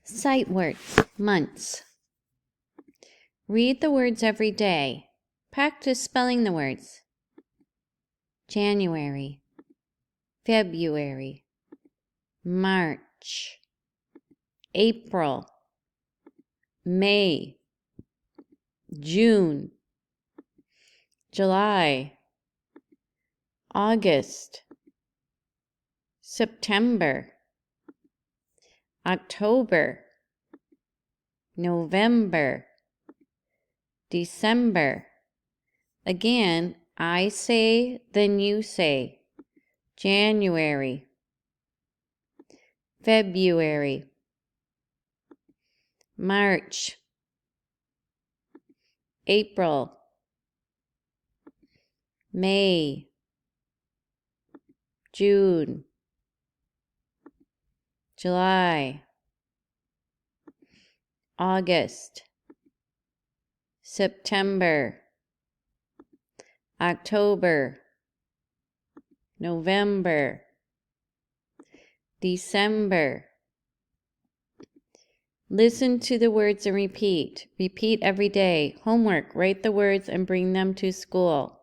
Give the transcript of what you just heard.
Sight words, months. Read the words every day. Practice spelling the words. January, February, March, April, May, June, July, August, September, October, November, December. Again, I say, then you say. January, February, March, April, May, June, July, August, September, October, November, December. Listen to the words and repeat. Repeat every day. Homework, write the words and bring them to school.